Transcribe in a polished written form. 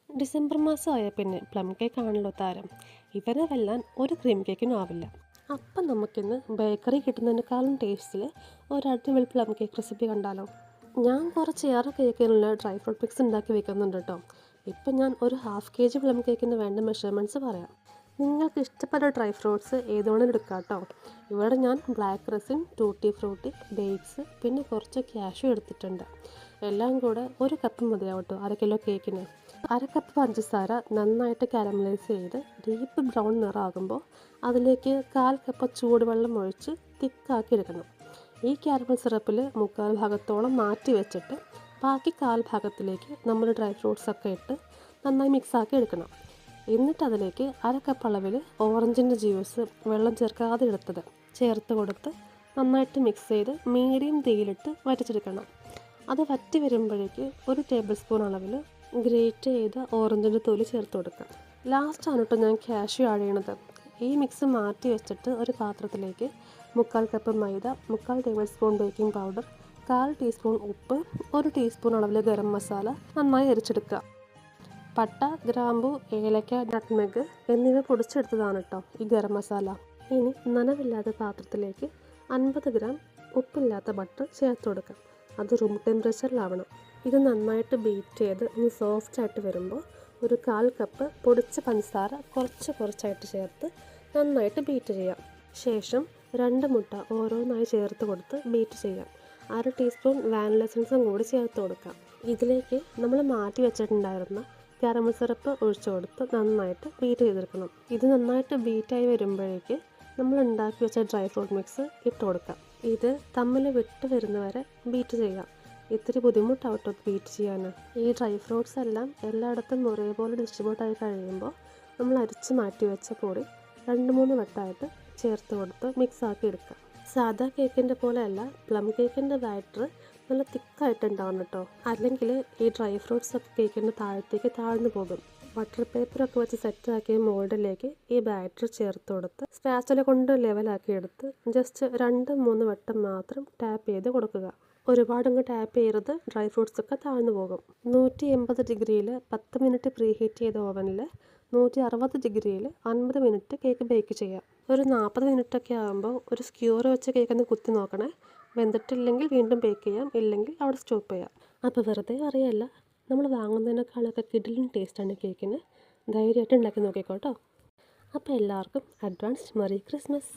December മാസമായ പിന്നെ plum cake ആണല്ലോ താരം. ഇവരെ വെല്ലാൻ ഒരു ക്രീം കേക്കിനും ആവില്ല. അപ്പം നമുക്കിന്ന് ബേക്കറി കിട്ടുന്നതിനേക്കാളും ടേസ്റ്റിൽ ഒരു അടിപൊളി പ്ലം കേക്ക് റെസിപ്പി കണ്ടാലോ. ഞാൻ കുറച്ചേറെ കേക്കിനുള്ള ഡ്രൈ ഫ്രൂട്ട് മിക്സ് ഉണ്ടാക്കി വെക്കുന്നുണ്ട് കേട്ടോ. ഇപ്പം ഞാൻ ഒരു ½ kg പ്ലം കേക്കിന് വേണ്ട മെഷർമെൻറ്റ്സ് പറയാം. നിങ്ങൾക്ക് ഇഷ്ടപ്പെട്ട ഡ്രൈ ഫ്രൂട്ട്സ് ഏതുവേണമെങ്കിലും എടുക്കാം കേട്ടോ. ഇവിടെ ഞാൻ black resin, tutti Frooti, dates പിന്നെ കുറച്ച് ക്യാഷ്യൂ എടുത്തിട്ടുണ്ട്. എല്ലാം കൂടെ 1 കപ്പ് മതിയാവും കേട്ടോ 1/2 കിലോ കേക്കിന്. 1/2 കപ്പ് പഞ്ചസാര നന്നായിട്ട് കാരമലൈസ് ചെയ്ത് ഡീപ്പ് ബ്രൗൺ നിറമാകുമ്പോൾ അതിലേക്ക് 1/4 കപ്പ് ചൂടുവെള്ളം ഒഴിച്ച് തിക്കാക്കി എടുക്കണം. ഈ കാരമൽ സിറപ്പിൽ 3/4 ഭാഗത്തോളം മാറ്റി വെച്ചിട്ട് ബാക്കി 1/4 ഭാഗത്തിലേക്ക് നമ്മൾ ഡ്രൈ ഫ്രൂട്ട്സൊക്കെ ഇട്ട് നന്നായി മിക്സാക്കി എടുക്കണം. എന്നിട്ട് അതിലേക്ക് 1/2 കപ്പ് അളവിൽ ഓറഞ്ചിൻ്റെ ജ്യൂസ് വെള്ളം ചേർക്കാതെ എടുത്തത് ചേർത്ത് കൊടുത്ത് നന്നായിട്ട് മിക്സ് ചെയ്ത് മീഡിയം തീയിലിട്ട് വറ്റിച്ചെടുക്കണം. അത് വറ്റി വരുമ്പോഴേക്ക് 1 ടേബിൾ സ്പൂൺ അളവിൽ ഗ്രേറ്റ് ചെയ്ത ഓറഞ്ചിൻ്റെ തൊലി ചേർത്ത് കൊടുക്കാം. ലാസ്റ്റാണ് കേട്ടോ ഞാൻ ക്യാഷ്യൂ ആഡ് ചെയ്യണത്. ഈ മിക്സ് മാറ്റി വെച്ചിട്ട് ഒരു പാത്രത്തിലേക്ക് 3/4 കപ്പ് മൈദ, 3/4 table spoon baking powder, 1/4 teaspoon ഉപ്പ്, 1 ടീസ്പൂൺ അളവിൽ ഗരം മസാല നന്നായി അരിച്ചെടുക്കുക. പട്ട, ഗ്രാമ്പു, ഏലക്ക, നട്ട്മെഗ് എന്നിവ പൊടിച്ചെടുത്തതാണ് കേട്ടോ ഈ ഗരം മസാല. ഇനി നനവില്ലാത്ത പാത്രത്തിലേക്ക് 50 ഗ്രാം ഉപ്പില്ലാത്ത ബട്ടർ ചേർത്ത് കൊടുക്കാം. അത് റൂം ടെമ്പറേച്ചറിലാവണം. ഇത് നന്നായിട്ട് ബീറ്റ് ചെയ്ത് ഒന്ന് സോഫ്റ്റായിട്ട് വരുമ്പോൾ ഒരു 1/4 കപ്പ് പൊടിച്ച പഞ്ചസാര കുറച്ചായിട്ട് ചേർത്ത് നന്നായിട്ട് ബീറ്റ് ചെയ്യാം. ശേഷം 2 മുട്ട ഓരോന്നായി ചേർത്ത് കൊടുത്ത് ബീറ്റ് ചെയ്യാം. 1/2 ടീസ്പൂൺ വാനില എസൻസും കൂടി ചേർത്ത് കൊടുക്കാം. ഇതിലേക്ക് നമ്മൾ മാറ്റി വെച്ചിട്ടുണ്ടായിരുന്ന കാരമൽ സിറപ്പ് ഒഴിച്ചു കൊടുത്ത് നന്നായിട്ട് ബീറ്റ് ചെയ്തെടുക്കണം. ഇത് നന്നായിട്ട് ബീറ്റായി വരുമ്പോഴേക്ക് നമ്മൾ ഉണ്ടാക്കി വെച്ച ഡ്രൈ ഫ്രൂട്ട് മിക്സ് ഇട്ട് കൊടുക്കാം. ഇത് തമ്മിൽ വിട്ട് വരുന്നവരെ ബീറ്റ് ചെയ്യാം. ഇത്തിരി ബുദ്ധിമുട്ടാവട്ടോ ബീറ്റ് ചെയ്യാൻ. ഈ ഡ്രൈ ഫ്രൂട്ട്സ് എല്ലാം എല്ലായിടത്തും ഒരേപോലെ ഡിസ്ട്രിബ്യൂട്ടായി കഴിയുമ്പോൾ നമ്മൾ അരിച്ച് മാറ്റി വെച്ച പൊടി 2-3 വട്ടമായിട്ട് ചേർത്ത് കൊടുത്ത് മിക്സാക്കി എടുക്കാം. സാധാ കേക്കിൻ്റെ പോലെയല്ല, പ്ലം കേക്കിൻ്റെ ബാറ്റർ നല്ല തിക്കായിട്ടുണ്ടാവണം കേട്ടോ. അല്ലെങ്കിൽ ഈ ഡ്രൈ ഫ്രൂട്ട്സ് ഒക്കെ കേക്കിൻ്റെ താഴത്തേക്ക് താഴ്ന്നു പോകും. ബട്ടർ പേപ്പറൊക്കെ വെച്ച് സെറ്റാക്കിയ മോൾഡിലേക്ക് ഈ ബാറ്റർ ചേർത്ത് കൊടുത്ത് സ്പാച്ചുല കൊണ്ട് ലെവലാക്കി എടുത്ത് ജസ്റ്റ് 2-3 വട്ടം മാത്രം ടാപ്പ് ചെയ്ത് കൊടുക്കുക. ഒരുപാടങ്ങ് ടാപ്പ് ചെയ്യരുത്, ഡ്രൈ ഫ്രൂട്ട്സ് ഒക്കെ താഴ്ന്നു പോകും. 180 ഡിഗ്രിയിൽ 10 മിനിറ്റ് പ്രീ ഹീറ്റ് ചെയ്ത ഓവനിൽ 160 ഡിഗ്രിയിൽ 50 മിനിറ്റ് കേക്ക് ബേക്ക് ചെയ്യാം. ഒരു 40 മിനിറ്റൊക്കെ ആകുമ്പോൾ ഒരു സ്ക്യൂർ വെച്ച് കേക്കൊന്ന് കുത്തി നോക്കണേ. വെന്തിട്ടില്ലെങ്കിൽ വീണ്ടും ബേക്ക് ചെയ്യാം, ഇല്ലെങ്കിൽ അവിടെ സ്റ്റോപ്പ് ചെയ്യാം. അപ്പോൾ വെറുതെ അറിയല്ല, നമ്മൾ വാങ്ങുന്നതിനേക്കാളൊക്കെ കിടിലൻ ടേസ്റ്റാണ് കേക്കിന്. ധൈര്യമായിട്ട് ഉണ്ടാക്കി നോക്കിക്കോട്ടോ. അപ്പോൾ എല്ലാവർക്കും അഡ്വാൻസ് മെറി ക്രിസ്മസ്.